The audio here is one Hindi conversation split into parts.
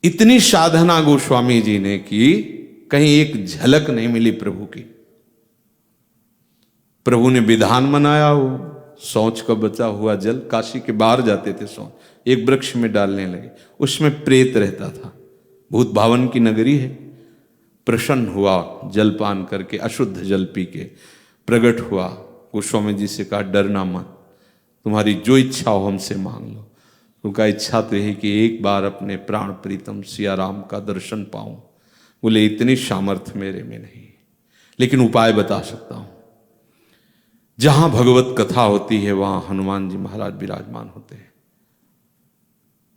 इतनी साधना गोस्वामी जी ने की, कहीं एक झलक नहीं मिली प्रभु की। प्रभु ने विधान बनाया हो, शौच का बचा हुआ जल, काशी के बाहर जाते थे शौच, एक वृक्ष में डालने लगे, उसमें प्रेत रहता था। भूत भावन की नगरी है। प्रसन्न हुआ जलपान करके, अशुद्ध जल पी के प्रकट हुआ, गोस्वामी जी से कहा डरना मत, तुम्हारी जो इच्छा हो हमसे मांग लो। उनका इच्छा तो यही कि एक बार अपने प्राण प्रीतम सिया राम का दर्शन पाऊं। बोले इतनी सामर्थ्य मेरे में नहीं, लेकिन उपाय बता सकता हूं। जहां भगवत कथा होती है वहां हनुमान जी महाराज विराजमान होते हैं।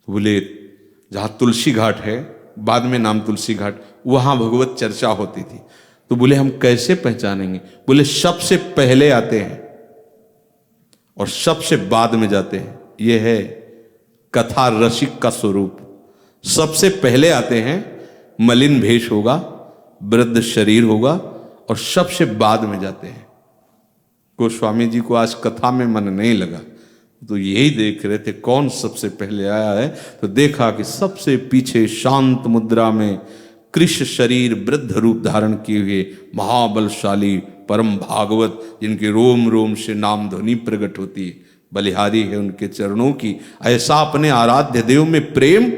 तो बोले जहां तुलसी घाट है, बाद में नाम तुलसी घाट, वहां भगवत चर्चा होती थी। तो बोले हम कैसे पहचानेंगे? बोले सबसे पहले आते हैं और सबसे बाद में जाते हैं। यह है कथा रसिक का स्वरूप। सबसे पहले आते हैं, मलिन भेष होगा, वृद्ध शरीर होगा, और सबसे बाद में जाते हैं। गोस्वामी जी को आज कथा में मन नहीं लगा, तो यही देख रहे थे कौन सबसे पहले आया है। तो देखा कि सबसे पीछे शांत मुद्रा में कृष्ण शरीर वृद्ध रूप धारण किए हुए महाबलशाली परम भागवत, जिनके रोम रोम से नाम ध्वनि प्रकट होती है, बलिहारी है उनके चरणों की। ऐसा अपने आराध्य देव में प्रेम,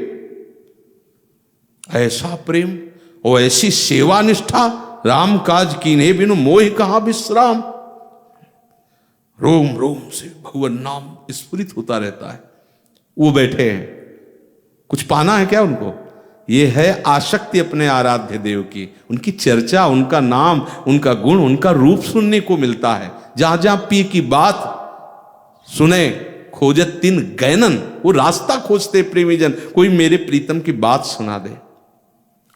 ऐसा प्रेम और ऐसी सेवा निष्ठा, राम काज कीन्हे बिनु मोहि कहाँ विश्राम। रोम रोम से भगवान नाम स्फुरित होता रहता है। वो बैठे हैं, कुछ पाना है क्या उनको? ये है आसक्ति अपने आराध्य देव की, उनकी चर्चा, उनका नाम, उनका गुण, उनका रूप सुनने को मिलता है। जहां जहां पी की बात सुने, खोजत तीन गैनन, वो रास्ता खोजते प्रेमीजन, कोई मेरे प्रीतम की बात सुना दे।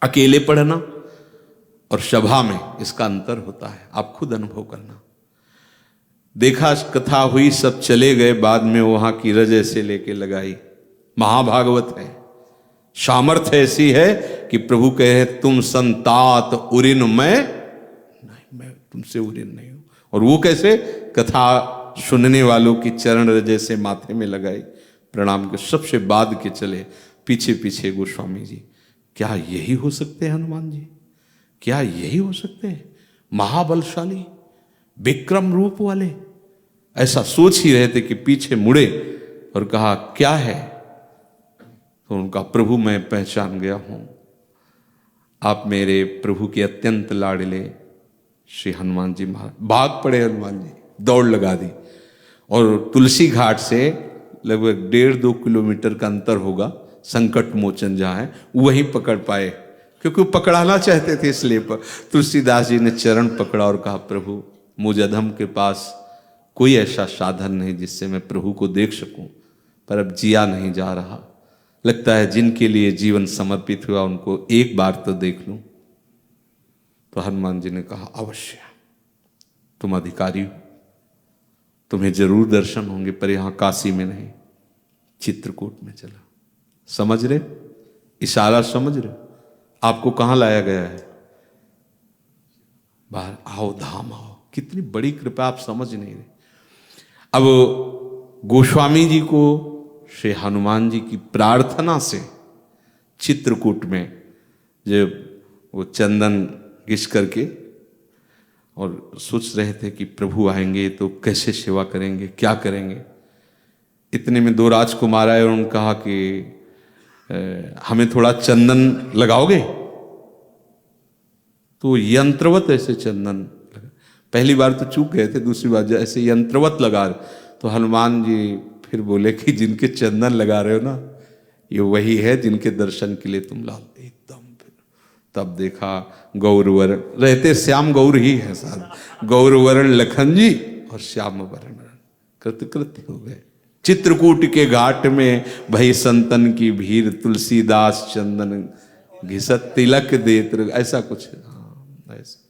अकेले पढ़ना और सभा में इसका अंतर होता है, आप खुद अनुभव करना। देखा कथा हुई, सब चले गए, बाद में वहां की रज ऐसे लेके लगाई। महाभागवत है, सामर्थ्य ऐसी है कि प्रभु कहे तुम संतात उरिन मैं तुमसे उरिन नहीं हूं। और वो कैसे? कथा सुनने वालों की चरण रज ऐसे माथे में लगाई, प्रणाम के सबसे बाद के चले पीछे पीछे गोस्वामी जी। क्या यही हो सकते हैं हनुमान जी? क्या यही हो सकते हैं? महाबलशाली विक्रम रूप वाले, ऐसा सोच ही रहे थे कि पीछे मुड़े और कहा क्या है? तो उनका प्रभु मैं पहचान गया हूं, आप मेरे प्रभु के अत्यंत लाडले श्री हनुमान जी महाराज। भाग पड़े हनुमान जी, दौड़ लगा दी, और तुलसी घाट से लगभग 1.5-2 किलोमीटर का अंतर होगा, संकट मोचन जहां है, वहीं पकड़ पाए, क्योंकि वो पकड़ाना चाहते थे इसलिए। तुलसीदास जी ने चरण पकड़ा और कहा प्रभु मुझ अधम के पास कोई ऐसा साधन नहीं जिससे मैं प्रभु को देख सकूं, पर अब जिया नहीं जा रहा। लगता है जिनके लिए जीवन समर्पित हुआ उनको एक बार तो देख लूं। तो हनुमान जी ने कहा अवश्य, तुम अधिकारी हो, तुम्हें जरूर दर्शन होंगे, पर यहां काशी में नहीं, चित्रकूट में चला। समझ रहे? इशारा समझ रहे? आपको कहां लाया गया है? बाहर आओ, धाम आओ। कितनी बड़ी कृपा, आप समझ नहीं रहे। अब गोस्वामी जी को श्री हनुमान जी की प्रार्थना से चित्रकूट में जब वो चंदन घिस करके और सोच रहे थे कि प्रभु आएंगे तो कैसे सेवा करेंगे, क्या करेंगे, इतने में 2 राजकुमार आए और उन्होंने कहा कि हमें थोड़ा चंदन लगाओगे? तो यंत्रवत ऐसे चंदन लगा। पहली बार तो चूक गए थे, दूसरी बार ऐसे यंत्रवत लगा रहे। तो हनुमान जी फिर बोले कि जिनके चंदन लगा रहे हो ना, ये वही है जिनके दर्शन के लिए तुम लाल। एकदम तब देखा गौरवरण, रहते श्याम गौर ही है साहब, गौरवरण लखन जी और श्याम वरण कृतकृत्य हो गए। चित्रकूट के घाट में भई संतन की भीड़, तुलसीदास चंदन घिसत तिलक देत, ऐसा कुछ। हाँ ऐसा